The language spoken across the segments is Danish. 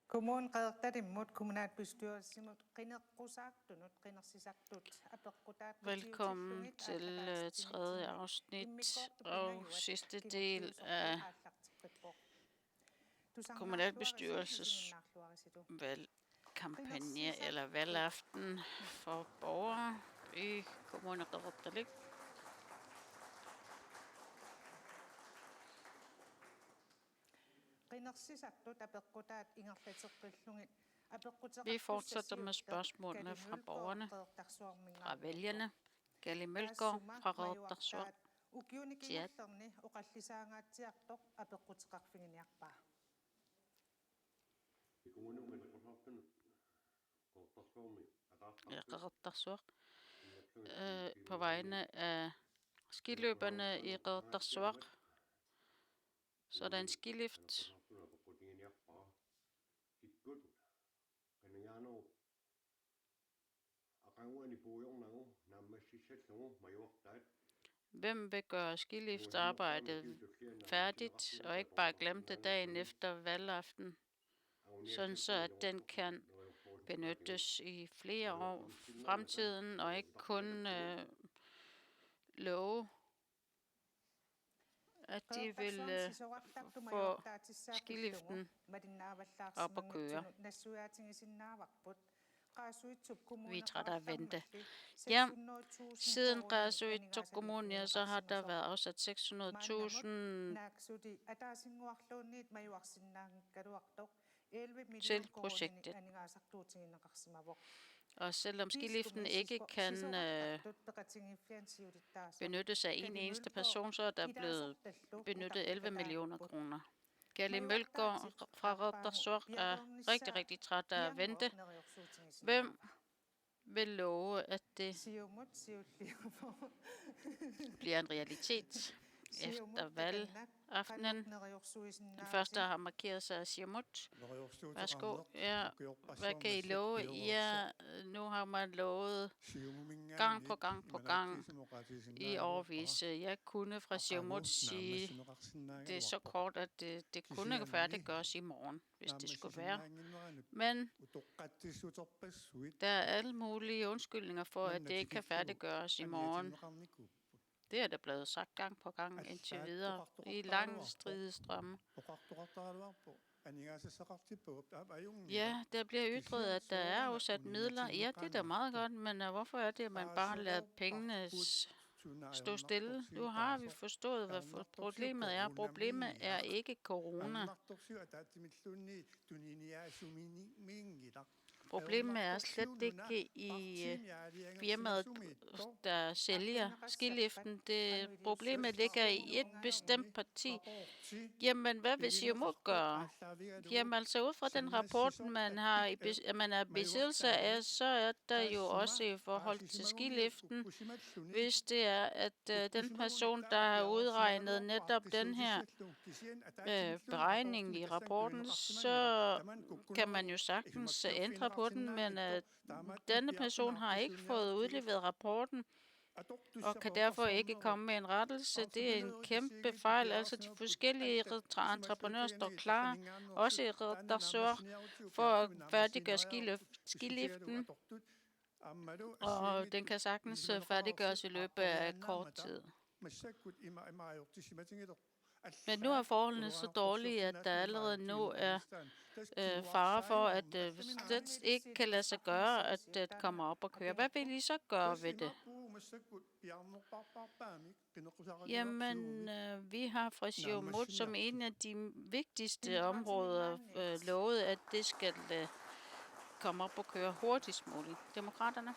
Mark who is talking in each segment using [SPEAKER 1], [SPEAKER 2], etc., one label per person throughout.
[SPEAKER 1] Kommunen qeertalimut kommunalbestyrelsimut qineqqusaqtunut qinersisaqtut
[SPEAKER 2] Velkommen til tredje afsnit og sidste del af kommunalbestyrelses valgkampagne eller valgaften for borgere i kommunen Qeqertalik. Vi fortsætter med spørgsmålene fra borgerne, fra vælgerne. Gali Mølgaard fra Qeqertarsuaq. Tiat. Qeqertarsuaq. På vegne af skiløberne i Qeqertarsuaq, så er der en skilift. Hvem vil gøre skiliftarbejdet færdigt, og ikke bare glemme det dagen efter valgaften, sådan så at den kan benyttes i flere år fremtiden, og ikke kun love, at de vil få skiliften op at køre. Vi er trætte af at vente. Ja, siden Qaasuitsuq Kommune, så har der været afsat 600.000 til projektet. Og selvom skiliften ikke kan benyttes af en eneste person, så er der blevet benyttet 11 millioner kroner. Gali Mølgaard fra Qeqertarsuaq er rigtig træt af at vente. Hvem vil love, at det bliver en realitet efter valgaftenen? Den første har markeret sig af Siumut. Værsgo. Ja, hvad kan I love? Ja, nu har man lovet gang på gang i årevis. Jeg kunne fra Siumut sige, det er så kort, at det kunne færdiggøres i morgen, hvis det skulle være. Men der er alle mulige undskyldninger for, at det ikke kan færdiggøres i morgen. Det er der blevet sagt gang på gang indtil videre i lange stridestrømme. Ja, der bliver ytret, at der er afsat midler. Ja, det er da meget godt, men hvorfor er det, at man bare lader pengene stå stille? Nu har vi forstået, hvad problemet er. Problemet er ikke corona. Problemet er slet ikke i firmaet, der sælger skiliften. Problemet ligger i et bestemt parti. Jamen, hvad vil Siumut gøre? Jamen, altså ud fra den rapport, man er besiddelse af, så er der jo også i forhold til skiliften, hvis det er, at den person, der har udregnet netop den her beregning i rapporten, så kan man jo sagtens ændre på den, men denne person har ikke fået udleveret rapporten, og kan derfor ikke komme med en rettelse. Det er en kæmpe fejl. Altså de forskellige entreprenører står klar, også i Qeqertarsuaq, for at færdiggøre skiliften, og den kan sagtens færdiggøres i løbet af kort tid. Men nu er forholdene så dårlige, at der allerede nu er fare for, at det slet ikke kan lade sig gøre, at det kommer op og køre. Hvad vil I så gøre ved det? Jamen, vi har fra Siumut som en af de vigtigste områder lovet, at det skal komme op og køre hurtigst muligt. Demokraterne?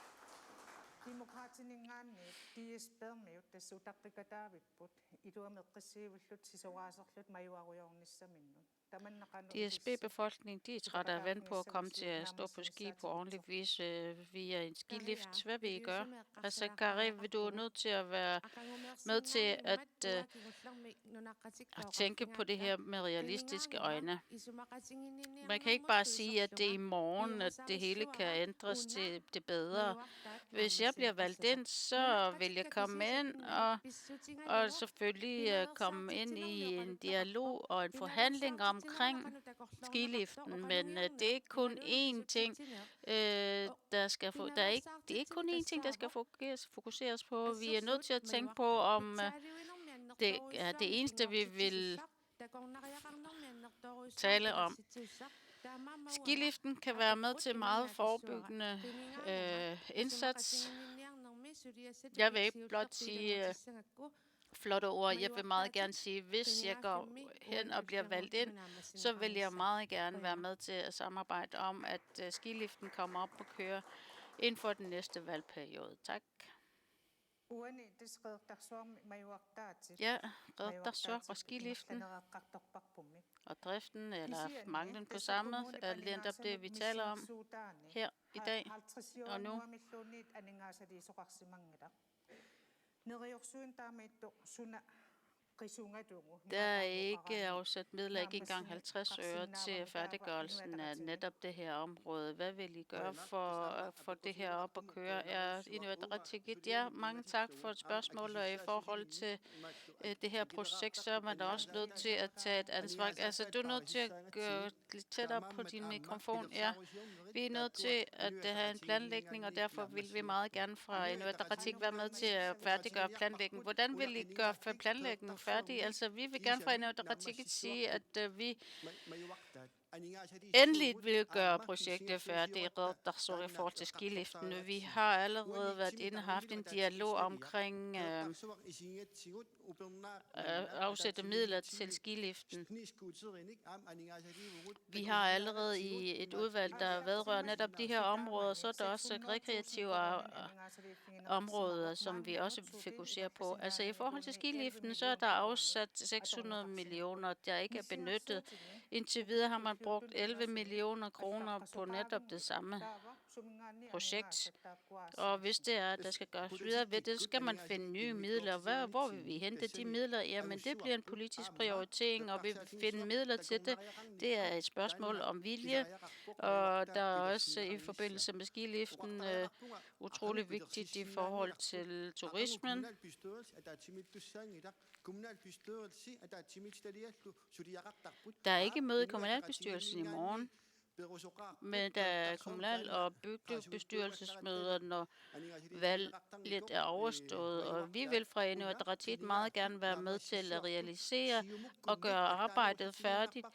[SPEAKER 2] DSB-befolkningen, de er trætte af at vente på at komme til at stå på ski på ordentlig vis via en skilift. Hvad vil I gøre? Altså, Kari, vil du nødt til at være med til at tænke på det her med realistiske øjne? Man kan ikke bare sige, at det er i morgen, at det hele kan ændres til det bedre. Hvis jeg bliver valgt ind, så vil jeg komme ind og selvfølgelig komme ind i en dialog og en forhandling om omkring skiliften, men det er ikke kun én ting, der skal det er ikke kun én ting, der skal fokuseres på. Vi er nødt til at tænke på, om det er det eneste, vi vil tale om. Skiliften kan være med til meget forebyggende indsats. Jeg vil ikke blot sige flotte ord. Jeg vil meget gerne sige, hvis jeg går hen og bliver valgt ind, så vil jeg meget gerne være med til at samarbejde om, at skiliften kommer op og kører inden for den næste valgperiode. Tak. Ja, Redarsuaq og skiliften og driften, eller manglen på samme, er netop det, vi taler om her i dag og nu. Der er ikke afsat midler, ikke engang 50 øre til færdiggørelsen af netop det her område. Hvad vil I gøre for at få det her op at køre? Inuit Ataqatigiit, ja, mange tak for et spørgsmål, og i forhold til det her projekt, så er man også nødt til at tage et ansvar. Altså, du er nødt til at gå lidt tættere på din mikrofon. Ja, vi er nødt til at have en planlægning, og derfor vil vi meget gerne fra Inuit Ataqatigiit være med til at færdiggøre planlægningen. Hvordan vil I gøre planlægningen færdig? Altså, vi vil gerne fra Inuit Ataqatigiit sige, at vi endelig vil gøre projektet færdigt i Redarsuaq i forhold til skiliften. Vi har allerede været inde og haft en dialog omkring afsætte midler til skiliften. Vi har allerede i et udvalg, der vedrører netop de her områder, så er der også rekreative områder, som vi også vil fokusere på. Altså i forhold til skiliften, så er der afsat 600 millioner, der ikke er benyttet. Indtil videre har man brugt 11 millioner kroner på netop det samme projekt. Og hvis det er, at der skal gøres videre ved det, skal man finde nye midler. Hvor vil vi hente de midler? Jamen, det bliver en politisk prioritering, og vi vil finde midler til det. Det er et spørgsmål om vilje, og der er også i forbindelse med skiliften utrolig vigtigt i forhold til turismen. Der er ikke møde i kommunalbestyrelsen i morgen, men der er kommunal- og bygdebestyrelsesmøder, når valget er overstået, og vi vil fra Inuit Ataqatigiit meget gerne være med til at realisere og gøre arbejdet færdigt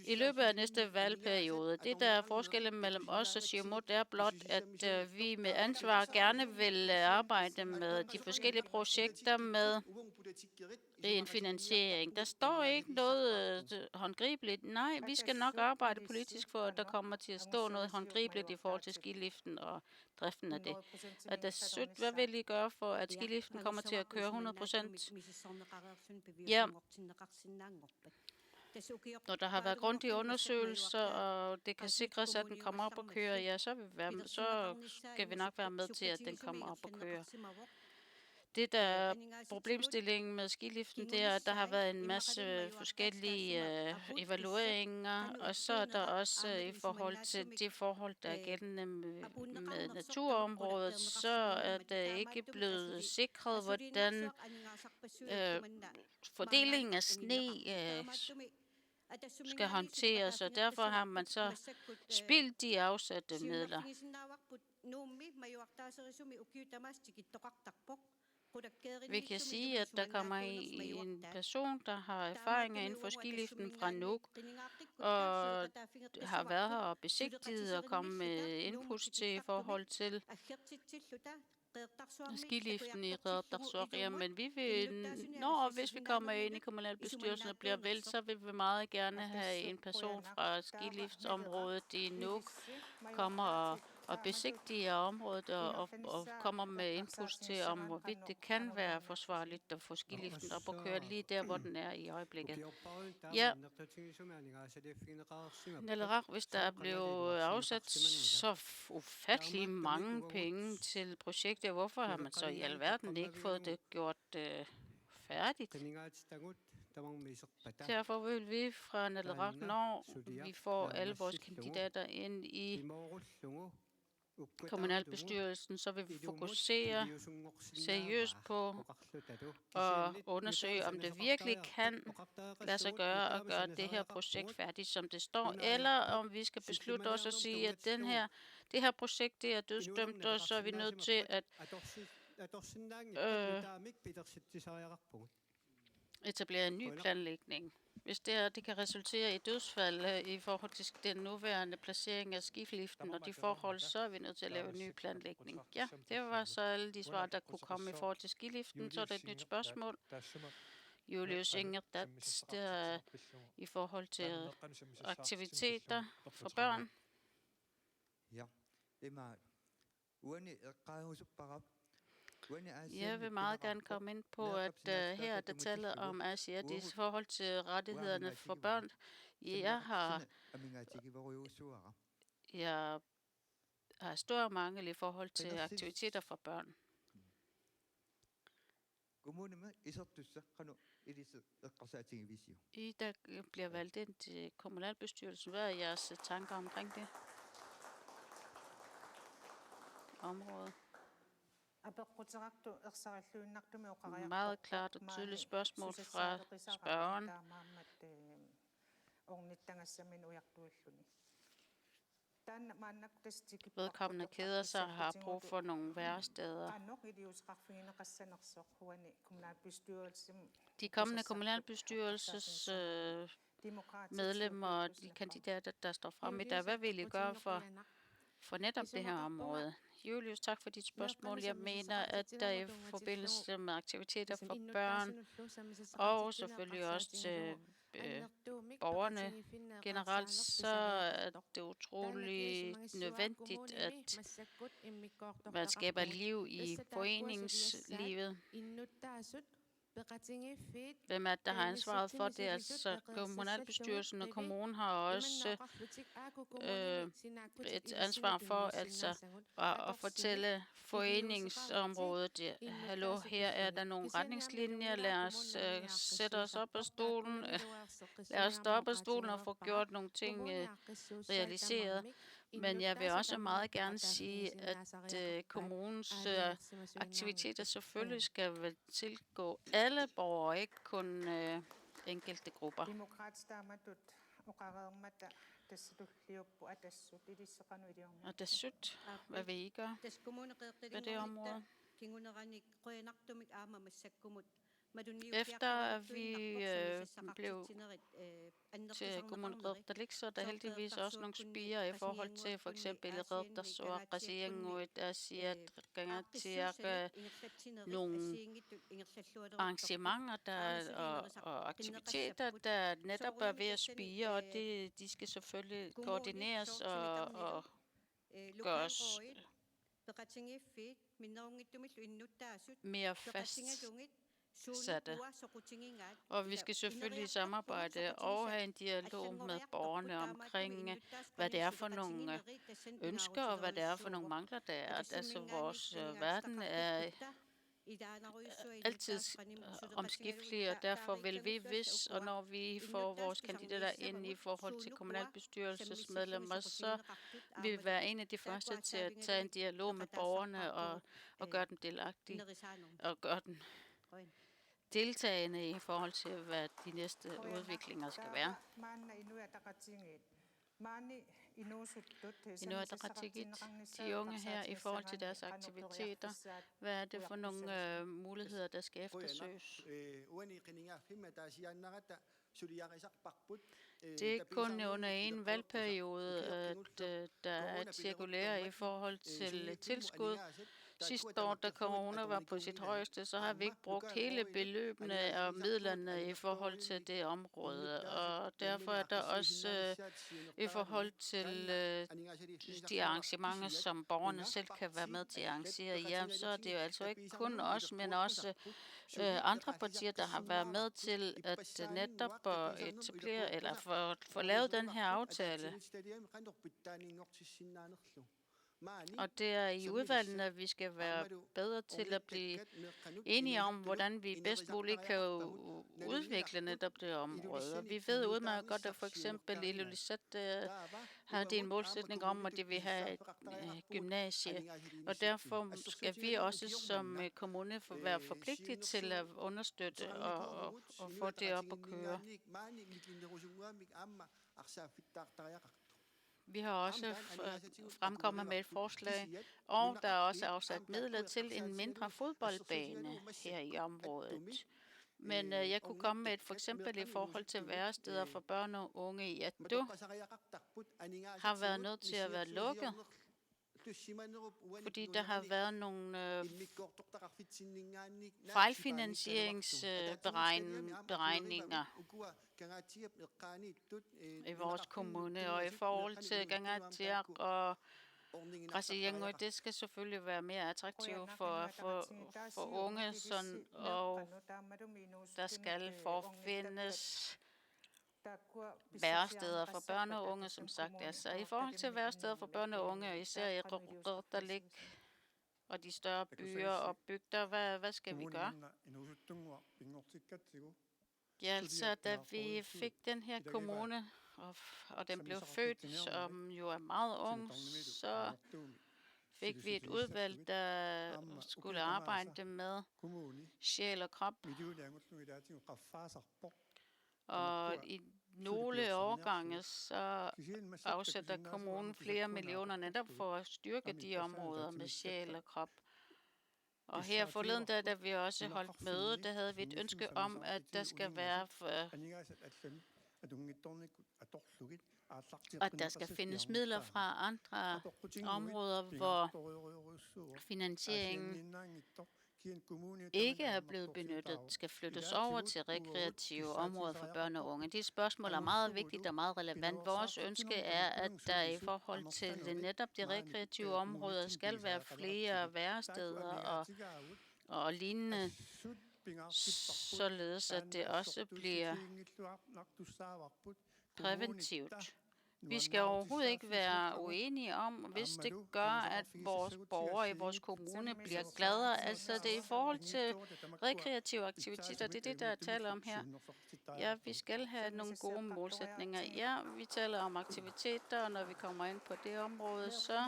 [SPEAKER 2] i løbet af næste valgperiode. Det, der er forskellen mellem os og Siumut, er blot, at vi med ansvar gerne vil arbejde med de forskellige projekter med en finansiering. Der står ikke noget håndgribeligt. Nej, vi skal nok arbejde politisk for, at der kommer til at stå noget håndgribeligt i forhold til skiliften og driften af det. Hvad vil I gøre for, at skiliften kommer til at køre 100%? Ja. Når der har været grundige undersøgelser, og det kan sikres, at den kommer op og køre, ja, så skal vi nok være med til, at den kommer op og køre. Det, der er problemstillingen med skiliften, det er, at der har været en masse forskellige evalueringer, og så er der også i forhold til de forhold, der er gældende med naturområdet, så er det ikke blevet sikret, hvordan fordelingen af sne skal håndteres, og derfor har man så spildt de afsatte midler. Vi kan sige, at der kommer en person, der har erfaringer inden for skiliften fra Nuuk, og har været her og besigtiget og kommet med input til i forhold til skiliften i Redarsuaq. Men vi vil, hvis vi kommer ind i kommunalbestyrelsen og bliver valgt, så vil vi meget gerne have en person fra skiliftsområdet i Nuuk kommer og besigtiger området og kommer med input til, om hvorvidt det kan være forsvarligt at få skiliften op og køre lige der, hvor den er i øjeblikket. Ja, Naleraq, hvis der er blevet afsat så ufattelig mange penge til projektet, hvorfor har man så i alverden ikke fået det gjort færdigt? Derfor vil vi fra Naleraq, når vi får alle vores kandidater ind i kommunalbestyrelsen, så vil vi fokusere seriøst på at undersøge, om det virkelig kan lade sig gøre at gøre det her projekt færdigt, som det står, eller om vi skal beslutte os at sige, at det her projekt det er dødsdømt, og så er vi nødt til at etablere en ny planlægning. Hvis det kan resultere i dødsfald i forhold til den nuværende placering af skiliften og de forhold, så er vi nødt til at lave en ny planlægning. Ja, det var så alle de svar, der kunne komme i forhold til skiliften. Så er der et nyt spørgsmål. Julius Inger, det er i forhold til aktiviteter for børn. Jeg vil meget gerne komme ind på, at her er der tale om asiatisk i forhold til rettighederne for børn. Jeg har stor mangel i forhold til aktiviteter for børn. I der bliver valgt ind til kommunalbestyrelsen. Hvad er jeres tanker omkring det område? Meget klart og tydeligt spørgsmål fra spørgeren. Vedkommende keder sig og har brug for nogle væresteder. De kommende kommunalbestyrelses medlemmer og de kandidater, der står frem i dag, hvad vil I gøre for netop det her område? Julius, tak for dit spørgsmål. Jeg mener, at der i forbindelse med aktiviteter for børn, og selvfølgelig også til borgerne generelt, så er det utrolig nødvendigt, at man skaber liv i foreningslivet. Hvem er der har ansvaret for det? Altså kommunalbestyrelsen og kommunen har også et ansvar for at fortælle foreningsområdet, hallo, her er der nogle retningslinjer, lad os sætte os op af stolen, lad os stå op af stolen og få gjort nogle ting realiseret. Men jeg vil også meget gerne sige, at kommunens aktiviteter selvfølgelig skal vel tilgå alle borgere, ikke kun enkelte grupper. Og desut, hvad vil I gøre på det område? Efter at vi blev til kommunalredderlik, så er der heldigvis også nogle spirer i forhold til for eksempel redders og regeringen, der siger, at nogle arrangementer og aktiviteter, der netop er ved at spire, og de skal selvfølgelig koordineres og gøres mere fastsatte. Og vi skal selvfølgelig samarbejde og have en dialog med borgerne omkring, hvad det er for nogle ønsker og hvad det er for nogle mangler, der er. Altså vores verden er altid omskiftelig, og derfor vil vi, hvis og når vi får vores kandidater ind i forhold til kommunalbestyrelsesmedlemmer, så vil vi være en af de første til at tage en dialog med borgerne og gøre dem delagtige og gøre dem deltagende i forhold til, hvad de næste udviklinger skal være. Inuit Ataqatigiit, de unge her i forhold til deres aktiviteter, hvad er det for nogle muligheder, der skal eftersøges? Det er kun under en valgperiode, at der er et cirkulære i forhold til tilskud. Sidste år, da corona var på sit højeste, så har vi ikke brugt hele beløbene og midlerne i forhold til det område. Og derfor er der også i forhold til de arrangementer, som borgerne selv kan være med til at arrangere, ja, så er det jo altså ikke kun os, men også andre partier, der har været med til at netop etablere eller få lavet den her aftale. Og det er i udvalgene, at vi skal være bedre til at blive enige om, hvordan vi bedst muligt kan udvikle netop det område. Og vi ved udmærket godt, at for eksempel i Ilulissat har de en målsætning om, at de vil have et gymnasie. Og derfor skal vi også som kommune være forpligtet til at understøtte og få det op at køre. Vi har også fremkommet med et forslag, og der er også afsat midler til en mindre fodboldbane her i området. Men jeg kunne komme med et for eksempel i forhold til væresteder for børn og unge i Attu har været nødt til at være lukket, fordi der har været nogle fejlfinansieringsberegninger i vores kommune, og i forhold til Gangatiak og Græsiengo, det skal selvfølgelig være mere attraktivt for unge, sådan, og der skal forfindes væresteder for børn og unge, som sagt. Altså i forhold til væresteder for børn og unge, især i Qaqortoq og de større byer og bygder, hvad skal vi gøre? Ja, altså da vi fik den her kommune, og den blev født, som jo er meget ung, så fik vi et udvalg, der skulle arbejde med sjæl og krop. Og i nogle årgange så afsætter kommunen flere millioner netop for at styrke de områder med sjæl og krop. Og her forleden, da vi også holdt møde, der havde vi et ønske om, at der skal være at der skal findes midler fra andre områder, hvor finansieringen ikke er blevet benyttet, skal flyttes over til rekreative områder for børn og unge. De spørgsmål er meget vigtigt og meget relevant. Vores ønske er, at der i forhold til netop de rekreative områder skal være flere væresteder og lignende, således at det også bliver præventivt. Vi skal overhovedet ikke være uenige om, hvis det gør, at vores borgere i vores kommune bliver gladere. Altså det er i forhold til rekreative aktiviteter, det er det, der er tale om her. Ja, vi skal have nogle gode målsætninger. Ja, vi taler om aktiviteter, og når vi kommer ind på det område, så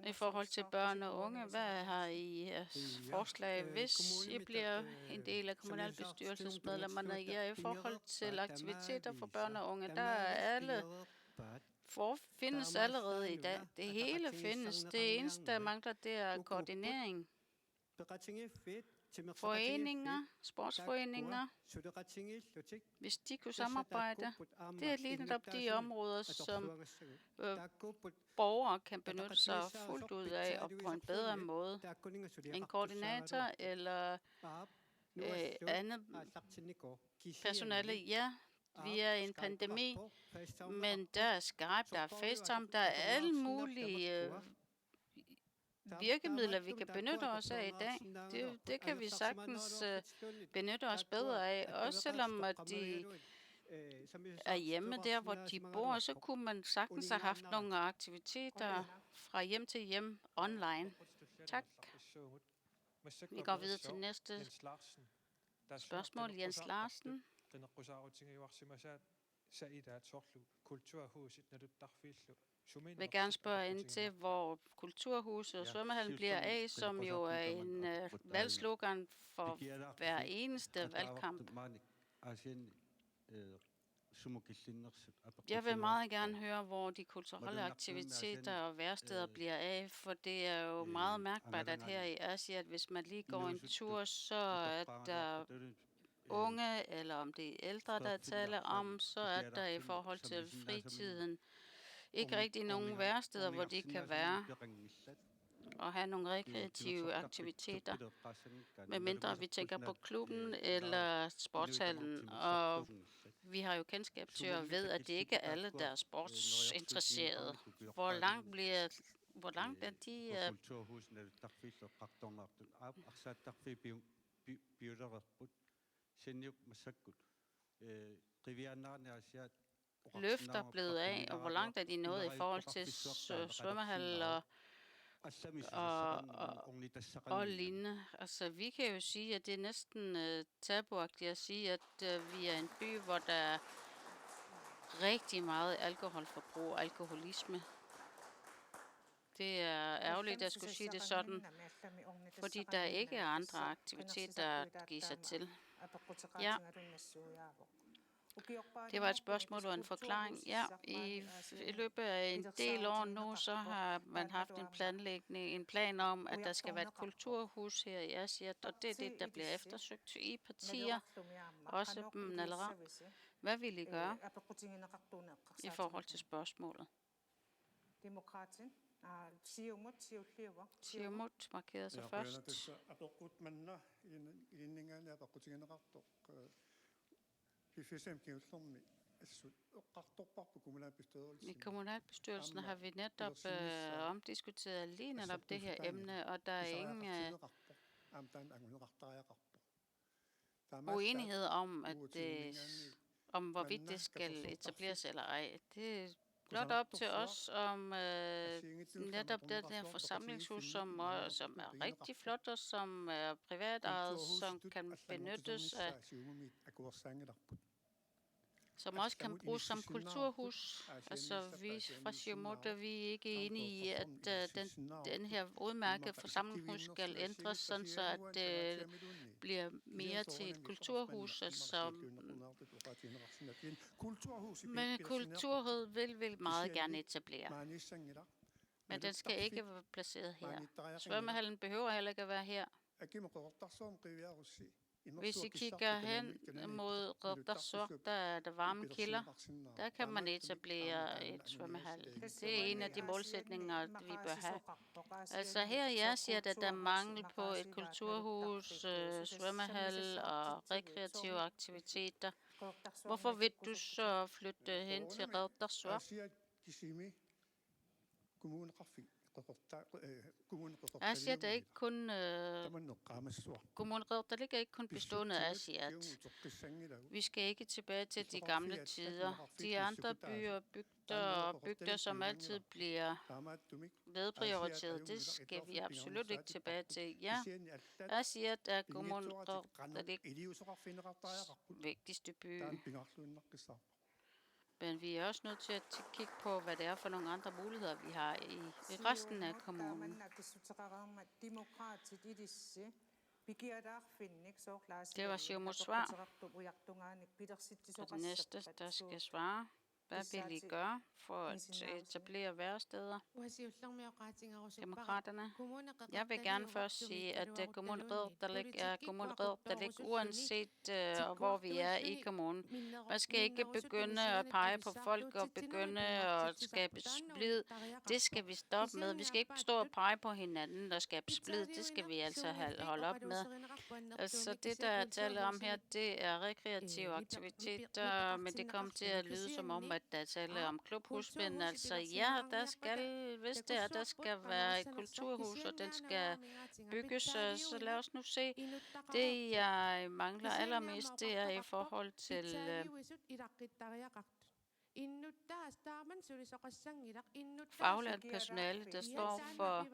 [SPEAKER 2] i forhold til børn og unge, hvad har I forslag, hvis I bliver en del af kommunalbestyrelsesmedlemmerne? Ja, i forhold til aktiviteter for børn og unge, der er findes allerede i dag. Det hele findes. Det eneste, der mangler, det er koordinering. Foreninger, sportsforeninger, hvis de kunne samarbejde, det er lige netop de områder, som borgere kan benytte sig fuldt ud af og på en bedre måde. En koordinator eller andet personale, ja, vi er i en pandemi, men der er Skype, der er FaceTime, der er alle mulige virkemidler, vi kan benytte os af i dag. Det kan vi sagtens benytte os bedre af. Også selvom at de er hjemme der, hvor de bor, så kunne man sagtens have haft nogle aktiviteter fra hjem til hjem online. Tak. Vi går videre til næste spørgsmål. Jens Larsen. Jeg vil gerne spørge ind til, hvor Kulturhuset og svømmehallen bliver af, som jo er en valgslogan for hver eneste valgkamp. Jeg vil meget gerne høre, hvor de kulturelle aktiviteter og værsteder bliver af, for det er jo meget mærkbart, at her i Asia, at hvis man lige går en tur, så er der unge, eller om det er ældre, der taler om, så er der i forhold til fritiden ikke rigtig nogen værsteder, hvor de kan være og have nogle rekreative aktiviteter, medmindre vi tænker på klubben eller sportshallen. Og vi har jo kendskab til at ved, at det ikke er alle, der er sportsinteresserede. Hvor langt er de? løfter blevet af, og hvor langt er de nået i forhold til svømmehal og lignende. Altså, vi kan jo sige, at det er næsten tabuagtigt at sige, at vi er en by, hvor der er rigtig meget alkoholforbrug og alkoholisme. Det er ærgerligt, at jeg skulle sige det sådan, fordi der ikke er andre aktiviteter at give sig til. Ja. Det var et spørgsmål og en forklaring. Ja, i løbet af en del år nu, så har man haft en plan om, at der skal være et kulturhus her i Asiat, og det er det, der bliver eftersøgt i partier, også Nalera. Hvad vil I gøre i forhold til spørgsmålet? Siumut markerede sig først. I kommunalbestyrelsen har vi netop omdiskuteret lige netop det her emne, og der er ingen uenighed om, om hvorvidt det skal etableres eller ej. Det er blot op til os om netop det her forsamlingshus, som er rigtig flot og som er privatejet, som kan benyttes af, som også kan bruges som kulturhus. Altså, vi fra Siumut er vi ikke enige i, at den her udmærkede forsamlingshus skal ændres, sådan så at det bliver mere til et kulturhus. Altså, men kulturhuset vil meget gerne etablere. Men den skal ikke være placeret her. Svømmehallen behøver heller ikke at være her. Hvis I kigger hen mod Qeqertarsuaq, der er der varme kilder, der kan man etablere et svømmehal. Det er en af de målsætninger, vi bør have. Altså her i Asiat er der mangel på et kulturhus, svømmehal og rekreative aktiviteter. Hvorfor vil du så flytte hen til Qeqertarsuaq? Asiat er ikke kun kommunen Qeqertarsuaq er ikke kun bestående af Asiat. Vi skal ikke tilbage til de gamle tider. De andre byer, bygder, som altid bliver nedprioriteret, det skal vi absolut ikke tilbage til. Ja, Asiat er kommunen Qeqertarsuaqs vigtigste by. Men vi er også nødt til at kigge på, hvad det er for nogle andre muligheder, vi har i resten af kommunen. Det var Siumuts svar. Og det næste, der skal svare. Hvad vil I gøre for at etablere væresteder? Demokraterne. Jeg vil gerne først sige, at kommunen Qeqertarsuaq er kommunen Qeqertarsuaq, uanset hvor vi er i kommunen. Man skal ikke begynde at pege på folk og begynde at skabe splid. Det skal vi stoppe med. Vi skal ikke stå og pege på hinanden og skabe splid. Det skal vi altså holde op med. Altså det, der er tale om her, det er rekreative aktiviteter, men det kommer til at lyde som om, at der er tale om klubhus, men altså ja, der skal, hvis der skal være et kulturhus, og den skal bygges, så lad os nu se. Det, jeg mangler allermest, det er i forhold til faglært personale, der står for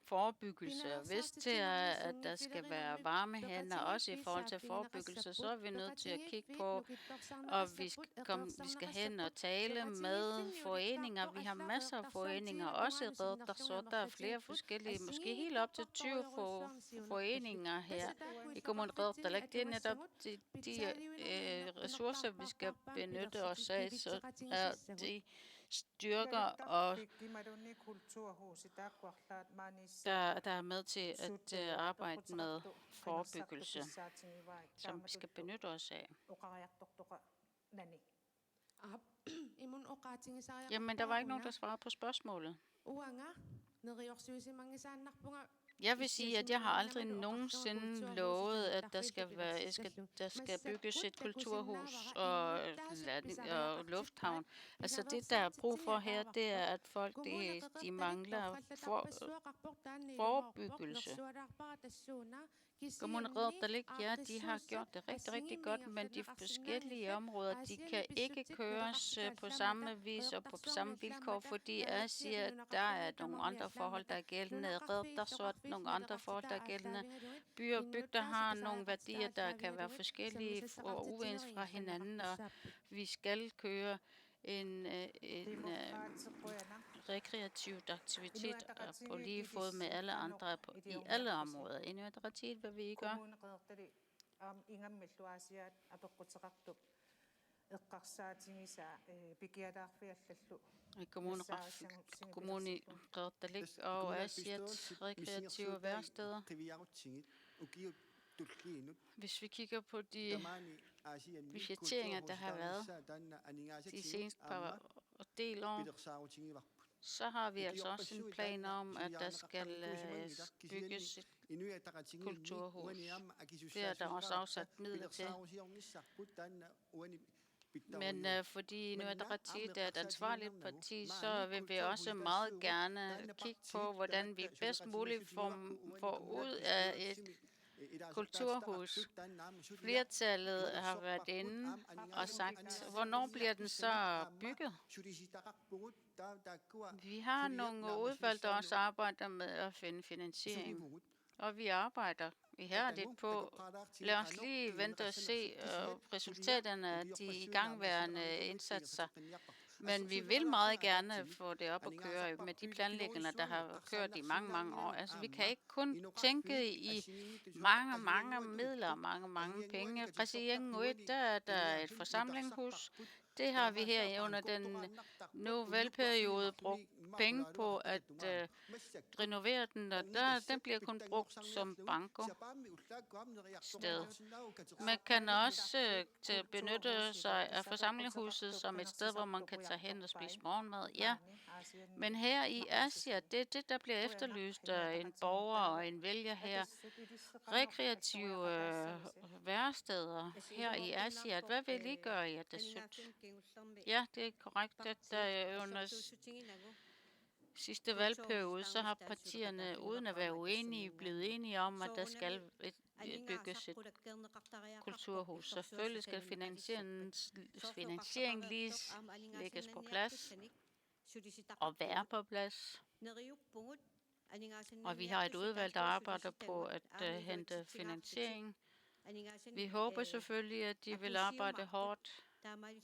[SPEAKER 2] forebyggelse. Hvis det er, at der skal være varme hænder, også i forhold til forebyggelse, så er vi nødt til at kigge på, og vi skal hen og tale med foreninger. Vi har masser af foreninger, også i Qeqertarsuaq. Der er flere forskellige, måske helt op til 20 foreninger her i kommunen Qeqertarsuaq. Det er netop de ressourcer, vi skal benytte os af, så er de styrker, og der er med til at arbejde med forebyggelse, som vi skal benytte os af. Jamen, der var ikke nogen, der svarede på spørgsmålet. Jeg vil sige, at jeg har aldrig nogensinde lovet, at der skal bygges et kulturhus og lufthavn. Altså det, der er brug for her, det er, at folk de mangler forebyggelse. Kommunen Reykjavik, ja, de har gjort det rigtig godt, men de forskellige områder, de kan ikke køres på samme vis og på samme vilkår, fordi jeg siger, at der er nogle andre forhold, der er gældende. Reddasot, nogle andre forhold, der er gældende. Byer og bygder har nogle værdier, der kan være forskellige og uens fra hinanden, og vi skal køre en rekreativt aktivitet på lige fod med alle andre i alle områder. Inuit Ataqatigiit, hvad vi gør. Kommunen Reykjavik og Asiats rekreative værksteder. Hvis vi kigger på de budgetteringer, der har været de seneste par del år, så har vi altså også en plan om, at der skal bygges et kulturhus. Det er der også afsat midler til. Men fordi Inuit Ataqatigiit er et ansvarligt parti, så vil vi også meget gerne kigge på, hvordan vi bedst muligt får ud af et kulturhus. Flertallet har været inde og sagt, hvornår bliver den så bygget? Vi har nogle udvalg, der også arbejder med at finde finansiering, og vi arbejder ihærdigt på. Lad os lige vente og se resultaterne af de igangværende indsatser. Men vi vil meget gerne få det op at køre med de planlægninger, der har kørt i mange år. Altså, vi kan ikke kun tænke i mange midler, mange penge. Qasigiannguit, der er der et forsamlingshus. Det har vi her under den nu valgperiode brugt penge på at renovere den, og den bliver kun brugt som bankosted. Man kan også benytte sig af forsamlingshuset som et sted, hvor man kan tage hen og spise morgenmad. Ja, men her i Asia, det er det, der bliver efterlyst af en borger og en vælger her. Rekreative væresteder her i Asia. Hvad vil I gøre i Atassut? Ja, det er korrekt, at der under sidste valgperiode, så har partierne, uden at være uenige, blevet enige om, at der skal bygges et kulturhus. Selvfølgelig skal finansieringen lige lægges på plads og være på plads. Og vi har et udvalg, der arbejder på at hente finansiering. Vi håber selvfølgelig, at de vil arbejde hårdt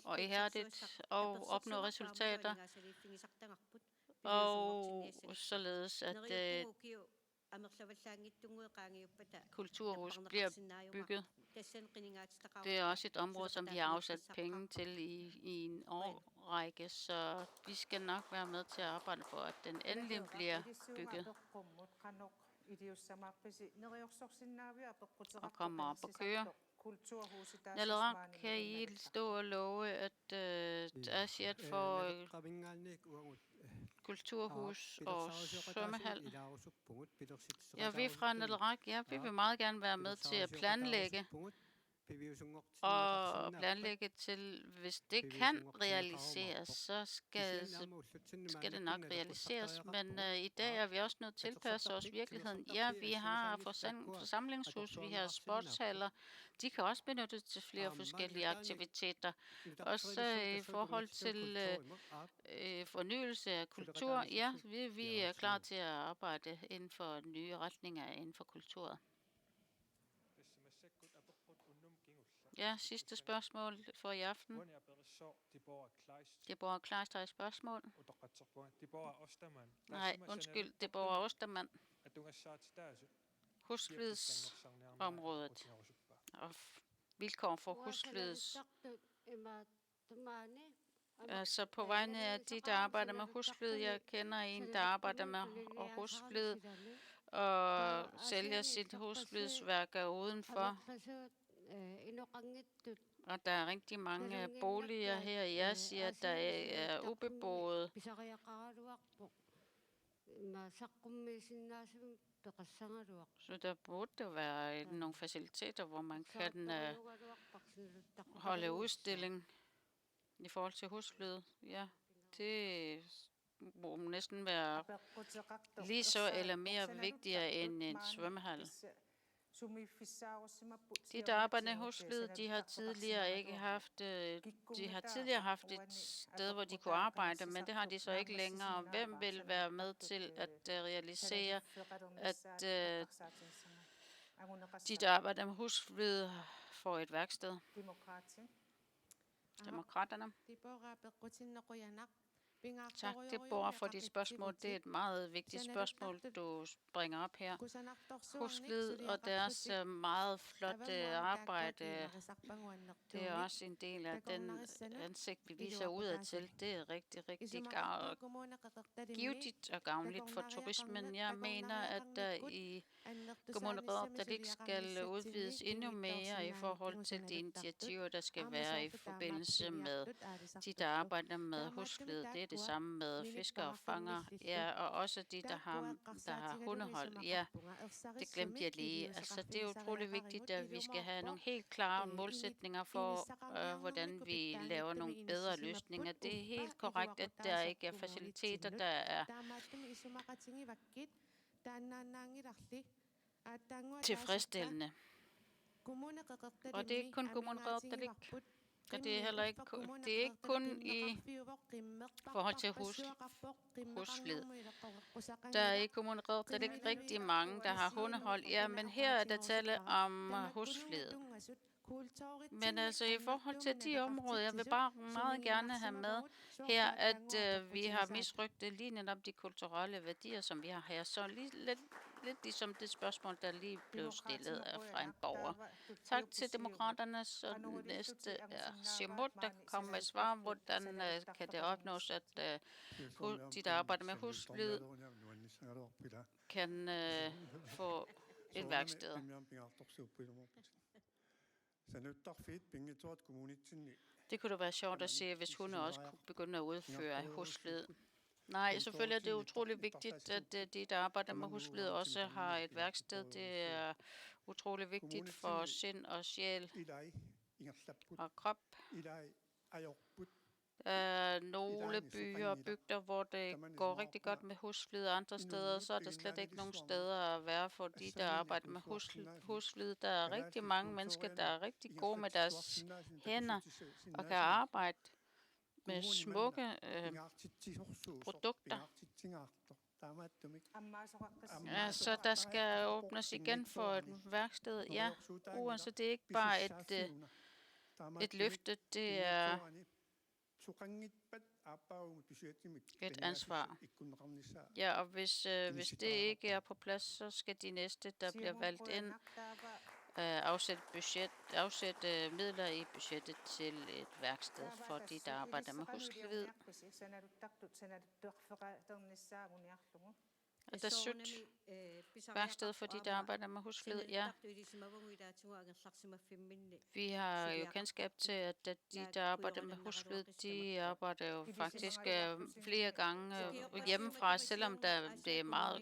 [SPEAKER 2] og ihærdigt og opnå resultater, og således at kulturhus bliver bygget. Det er også et område, som vi har afsat penge til i en årrække, så vi skal nok være med til at arbejde for, at den endelig bliver bygget og kommer op og køre. Naleerak, kan I stå og love, at Asiat får kulturhus og svømmehal? Ja, vi fra Naleerak, ja, vi vil meget gerne være med til at planlægge og planlægge til, hvis det kan realiseres, så skal det nok realiseres. Men i dag er vi også nødt til at tilpasse os virkeligheden. Ja, vi har forsamlingshus, vi har sportshaller. De kan også benyttes til flere forskellige aktiviteter. Også i forhold til fornyelse af kultur. Ja, vi er klar til at arbejde inden for nye retninger inden for kulturet. Ja, sidste spørgsmål for i aften. Det bor Kleist har et spørgsmål. Nej, undskyld, det bor Ostermand. Husflidsområdet og vilkår for husflids. Altså på vegne af de, der arbejder med husflid, jeg kender en, der arbejder med husflid og sælger sit husflidsværker udenfor. Og der er rigtig mange boliger her i Asia, der er ubeboede. Så der burde være nogle faciliteter, hvor man kan holde udstilling i forhold til husflid. Ja, det må næsten være lige så eller mere vigtigere end en svømmehal. De, der arbejder i husflid, de har tidligere ikke haft, de har tidligere haft et sted, hvor de kunne arbejde, men det har de så ikke længere. Hvem vil være med til at realisere, at de, der arbejder med husflid, får et værksted? Demokraterne. Tak, Deborah, for dit spørgsmål. Det er et meget vigtigt spørgsmål, du bringer op her. Husflid og deres meget flotte arbejde, det er også en del af den ansigt, vi viser udad til. Det er rigtig, rigtig givetigt og gavnligt for turismen. Jeg mener, at der i Kommunereddalik skal udvides endnu mere i forhold til de initiativer, der skal være i forbindelse med de, der arbejder med husflid. Det er det samme med fiskere og fanger, ja, og også de, der har hundehold. Ja, det glemte jeg lige. Altså, det er utrolig vigtigt, at vi skal have nogle helt klare målsætninger for, hvordan vi laver nogle bedre løsninger. Det er helt korrekt, at der ikke er faciliteter, der er tilfredsstillende. Og det er ikke kun Kommunereddalik. Og det er heller ikke, det er ikke kun i forhold til husflid. Der er i Kommunereddalik rigtig mange, der har hundehold. Ja, men her er der tale om husflid. Men altså i forhold til de områder, jeg vil bare meget gerne have med her, at vi har misrygtet lige netop de kulturelle værdier, som vi har her. Så lidt ligesom det spørgsmål, der lige blev stillet fra en borger. Tak til Demokraterne. Så næste er Siumut, der kommer med svar, hvordan kan det opnås, at de, der arbejder med husflid, kan få et værksted. Det kunne da være sjovt at se, hvis hun også kunne begynde at udføre husflid. Nej, selvfølgelig er det utrolig vigtigt, at de, der arbejder med husflid, også har et værksted. Det er utrolig vigtigt for sind og sjæl og krop. Nogle byer og bygder, hvor det går rigtig godt med husflid, og andre steder, så er der slet ikke nogen steder at være for de, der arbejder med husflid. Der er rigtig mange mennesker, der er rigtig gode med deres hænder og kan arbejde med smukke produkter. Ja, så der skal åbnes igen for et værksted. Ja, så det er ikke bare et løfte, det er et ansvar. Ja, og hvis det ikke er på plads, så skal de næste, der bliver valgt ind, afsætte midler i budgettet til et værksted for de, der arbejder med husflid. Og der er sødt værksted for de, der arbejder med husflid. Ja. Vi har jo kendskab til, at de, der arbejder med husflid, de arbejder jo faktisk flere gange hjemmefra, selvom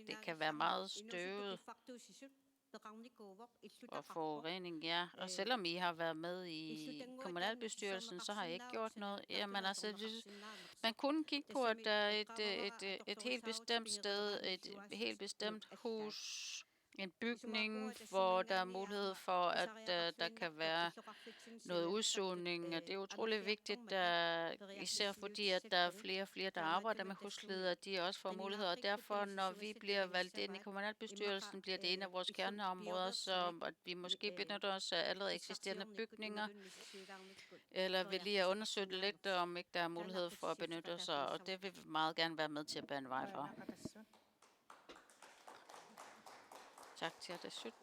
[SPEAKER 2] det kan være meget støvet og forurening, ja. Og selvom I har været med i kommunalbestyrelsen, så har I ikke gjort noget. Jamen altså, man kunne kigge på, at der er et helt bestemt sted, et helt bestemt hus, en bygning, hvor der er mulighed for, at der kan være noget udsugning. Det er utrolig vigtigt, især fordi, at der er flere og flere, der arbejder med husflid, at de også får muligheder. Og derfor, når vi bliver valgt ind i kommunalbestyrelsen, bliver det en af vores kerneområder, så at vi måske benytter os af allerede eksisterende bygninger, eller vil lige undersøge lidt, om ikke der er mulighed for at benytte os, og det vil vi meget gerne være med til at bane vej for. Tak til dig, sødt.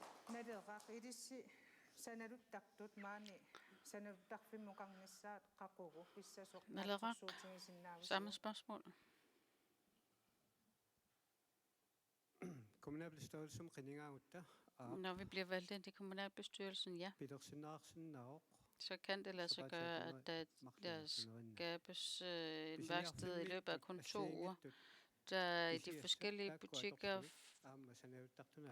[SPEAKER 2] Nalerak, samme spørgsmål. Når vi bliver valgt ind i kommunalbestyrelsen, ja, så kan det lade sig gøre, at der skabes et værksted i løbet af kun 2 uger. Der i de forskellige butikker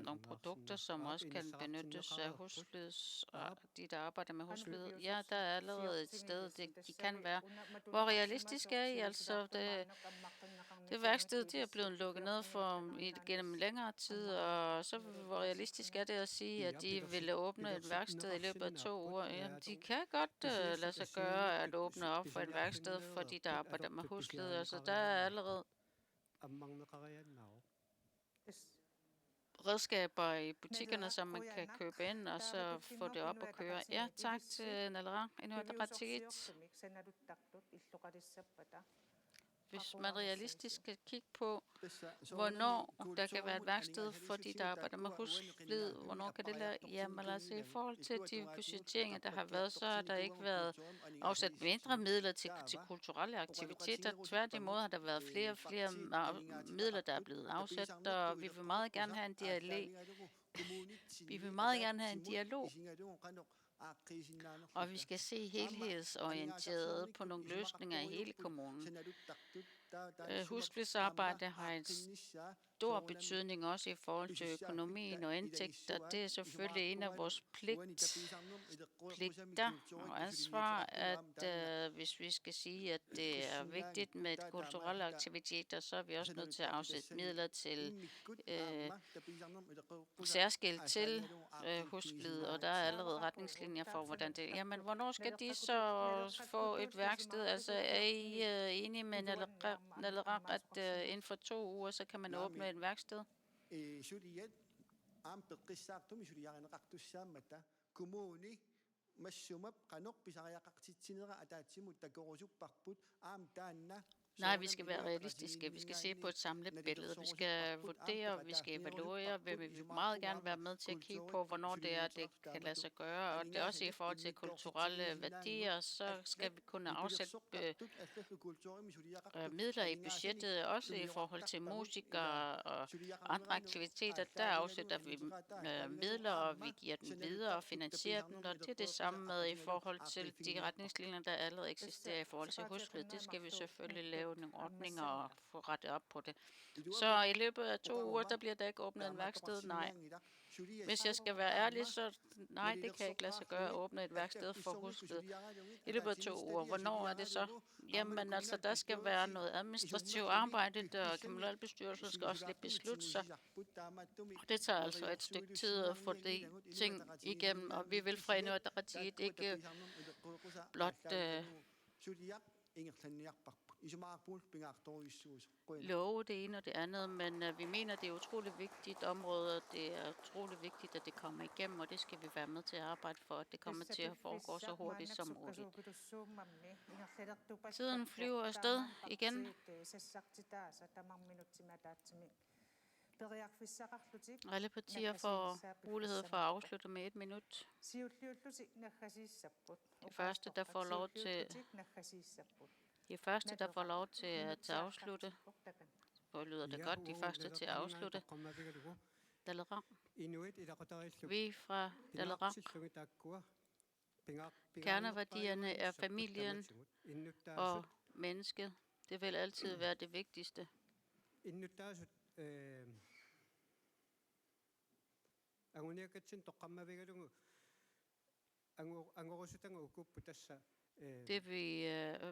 [SPEAKER 2] nogle produkter, som også kan benyttes af husflids, og de, der arbejder med husflid. Ja, der er allerede et sted, de kan være. Hvor realistisk er I? Altså, det værksted, det er blevet lukket ned gennem længere tid, og så hvor realistisk er det at sige, at de ville åbne et værksted i løbet af 2 uger? Ja, de kan godt lade sig gøre at åbne op for et værksted for de, der arbejder med husflid. Altså, der er allerede redskaber i butikkerne, som man kan købe ind, og så få det op at køre. Ja, tak til Nalera Inuit Ataqatigiit. Hvis man realistisk skal kigge på, hvornår der kan være et værksted for de, der arbejder med husflid, hvornår kan det lade? Jamen altså, i forhold til de budgetteringer, der har været, så har der ikke været afsat mindre midler til kulturelle aktiviteter. Tværtimod har der været flere og flere midler, der er blevet afsat, og vi vil meget gerne have en dialog. Vi vil meget gerne have en dialog. Og vi skal se helhedsorienteret på nogle løsninger i hele kommunen. Husflidsarbejde har en stor betydning også i forhold til økonomien og indtægter. Det er selvfølgelig en af vores pligter og ansvar, at hvis vi skal sige, at det er vigtigt med kulturelle aktiviteter, så er vi også nødt til at afsætte midler til særskilt til husflid, og der er allerede retningslinjer for, hvordan det er. Jamen, hvornår skal de så få et værksted? Altså, er I enige med Nalera, at inden for 2 uger, så kan man åbne et værksted? Nej, vi skal være realistiske. Vi skal se på et samlet billede. Vi skal vurdere, vi skal evaluere. Vi vil meget gerne være med til at kigge på, hvornår det er, det kan lade sig gøre. Og det er også i forhold til kulturelle værdier, så skal vi kunne afsætte midler i budgettet, også i forhold til musikere og andre aktiviteter. Der afsætter vi midler, og vi giver dem videre og finansierer dem. Og det er det samme med i forhold til de retningslinjer, der allerede eksisterer i forhold til husflid. Det skal vi selvfølgelig lave nogle ordninger og få rettet op på det. Så i løbet af 2 uger, der bliver der ikke åbnet en værksted? Nej. Hvis jeg skal være ærlig, så nej, det kan ikke lade sig gøre at åbne et værksted for husflid i løbet af 2 uger. Hvornår er det så? Jamen altså, der skal være noget administrativt arbejde, der kommunalbestyrelsen skal også lidt beslutte sig. Det tager altså et stykke tid at få de ting igennem, og vi vil fra Inuit Ataqatigiit ikke blot love det ene og det andet, men vi mener, det er et utroligt vigtigt område, og det er utroligt vigtigt, at det kommer igennem, og det skal vi være med til at arbejde for, at det kommer til at foregå så hurtigt som muligt. Tiden flyver afsted igen. Alle partier får mulighed for at afslutte med 1 minut. Det første, der får lov til at afslutte. Hvor lyder det godt, de første til at afslutte. Nalera. Vi fra Nalera. Kerneværdierne er familien og mennesket. Det vil altid være det vigtigste. Det vi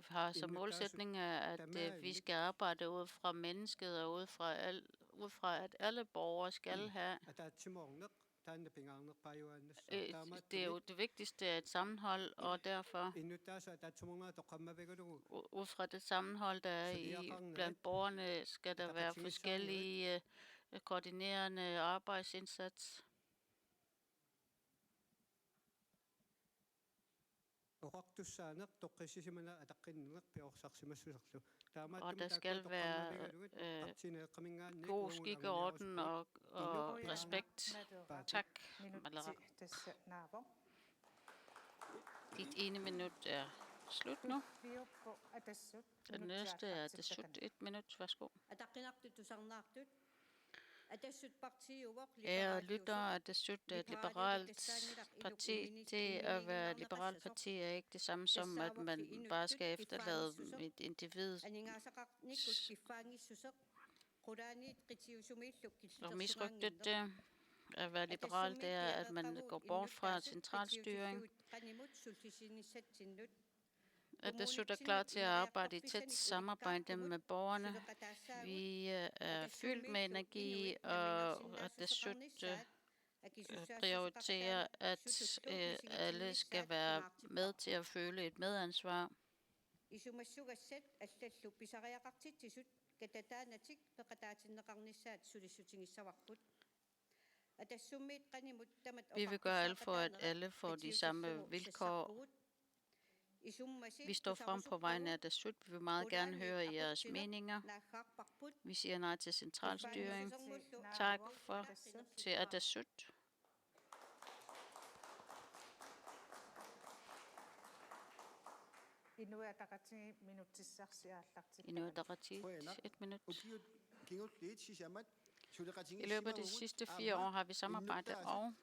[SPEAKER 2] har som målsætning er, at vi skal arbejde ud fra mennesket og ud fra at alle borgere skal have. Det er jo det vigtigste af et sammenhold, og derfor ud fra det sammenhold, der er blandt borgerne, skal der være forskellige koordinerende arbejdsindsats. Og der skal være god skik og orden og respekt. Tak, Nalera. Dit ene minut er slut nu. Den næste er Atassut. 1 minut, værsgo. Ære lytter, Atassut er et liberalt parti. Det at være et liberalt parti er ikke det samme som, at man bare skal efterlade et individ Og misrygtet at være liberal, det er, at man går bort fra centralstyring. Atassut er klar til at arbejde i tæt samarbejde med borgerne. Vi er fyldt med energi, og Atassut prioriterer, at alle skal være med til at føle et medansvar. Vi vil gøre alt for, at alle får de samme vilkår. Vi står frem på vegne af Atassut. Vi vil meget gerne høre jeres meninger. Vi siger nej til centralstyring. Tak til Atassut. Inuit Ataqatigiit, 1 minut. I løbet af de sidste 4 år har vi samarbejdet, og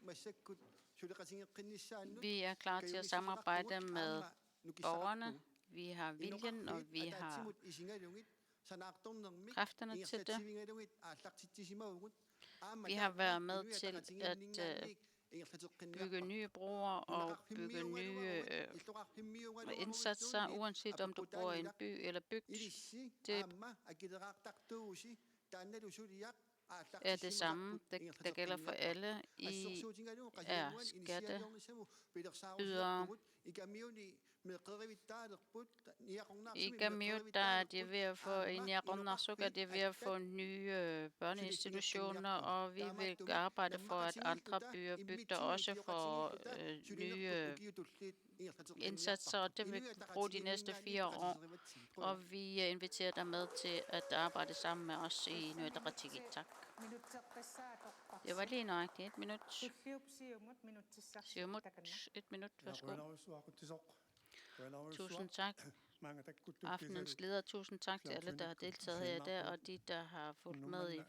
[SPEAKER 2] vi er klar til at samarbejde med borgerne. Vi har viljen, og vi har kræfterne til det. Vi har været med til at bygge nye broer og bygge nye indsatser, uanset om du bor i en by eller bygd. Det er det samme, der gælder for alle. I er skatteydere. I Gamiut, der er de ved at få, i Niaqornaarsuk er de ved at få nye børneinstitutioner, og vi vil arbejde for, at andre byer og bygder også får nye indsatser, og det vil vi bruge de næste 4 år. Og vi inviterer dig med til at arbejde sammen med os i Inuit Ataqatigiit. Tak. Det var lige nøjagtigt 1 minut. Siumut, 1 minut, værsgo. Tusind tak. Aftenens leder, tusind tak til alle, der har deltaget her i dag, og de, der har fulgt med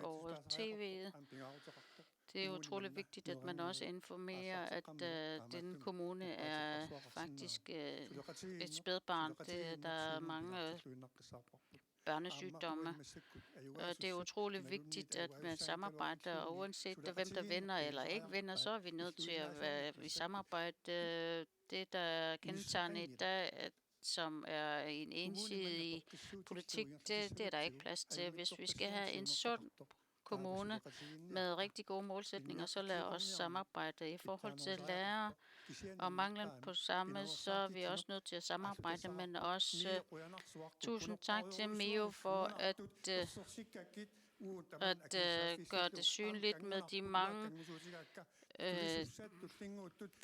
[SPEAKER 2] over tv'et. Det er utroligt vigtigt, at man også informerer, at denne kommune er faktisk et spædbarn. Der er mange børnesygdomme. Det er utroligt vigtigt, at man samarbejder, og uanset hvem der vinder eller ikke vinder, så er vi nødt til at være i samarbejde. Det, der er kendetegnet i dag, som er en ensidig politik, det er der ikke plads til. Hvis vi skal have en sund kommune med rigtig gode målsætninger, så lad os samarbejde. I forhold til lærere og manglen på samme, så er vi også nødt til at samarbejde, men også tusind tak til Mio for at gøre det synligt med de mange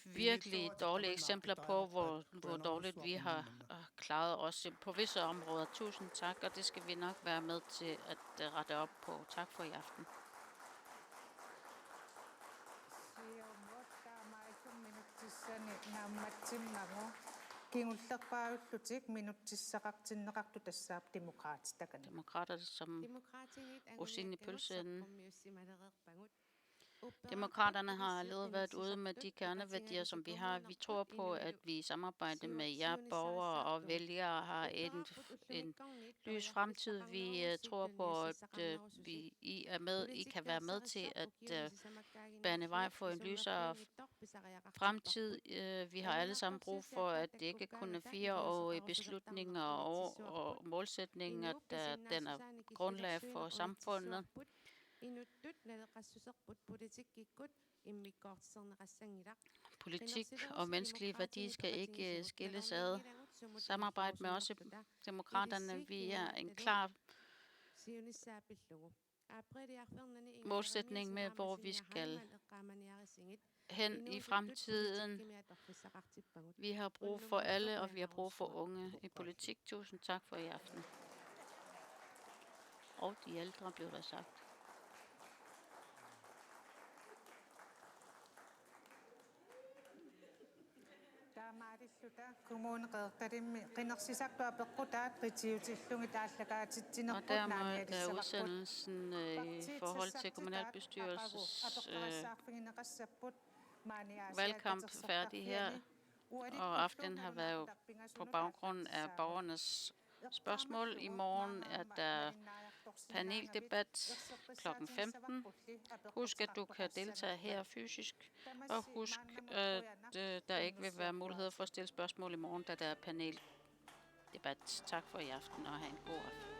[SPEAKER 2] virkelig dårlige eksempler på, hvor dårligt vi har klaret os på visse områder. Tusind tak, og det skal vi nok være med til at rette op på. Tak for i aften. Demokrater som rosin i pølseenden. Demokraterne har allerede været ude med de kerneværdier, som vi har. Vi tror på, at vi i samarbejde med jer borgere og vælgere har en lys fremtid. Vi tror på, at I kan være med til at bane vej for en lysere fremtid. Vi har alle sammen brug for, at det ikke kun er 4-årige beslutninger og målsætninger, der danner grundlag for samfundet. Politik og menneskelige værdier skal ikke skilles ad. Samarbejde med os demokraterne. Vi er en klar målsætning med, hvor vi skal hen i fremtiden. Vi har brug for alle, og vi har brug for unge i politik. Tusind tak for i aften. Og de ældre blev der sagt. Og dermed er udsendelsen i forhold til kommunalbestyrelses valgkamp færdig her, og aftenen har været på baggrund af borgernes spørgsmål. I morgen er der paneldebat kl. 15. Husk, at du kan deltage her fysisk, og husk, at der ikke vil være mulighed for at stille spørgsmål i morgen, da der er paneldebat. Tak for i aften, og have en god aften.